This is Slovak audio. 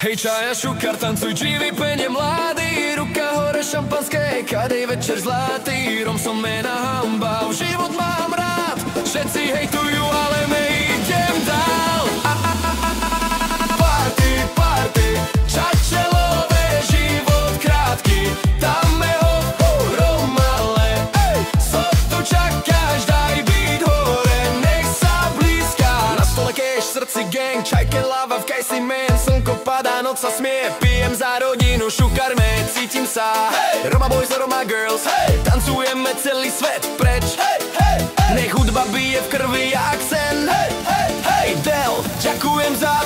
Hej čaja, šukar, tancuj, džívi, penie mladý. Ruka hore, šampanské, kadej večer zlatý. Rom som mena hamba, život mám rád. Všetci hejtujú, ale me idem dál. Party, party, čačelové, život krátky. Dáme ho, Rom ale, sok tu čakáš, daj beat hore, nech sa blízka. Na stole cash, srdci gang, čajke, lava v kajsi man. Slnko padá, noc sa smie, pijem za rodinu, šukarme, cítim sa Roma boys a Roma girls, tancujeme celý svet preč. Nech hudba bije v krvi jak sen. Del, ďakujem za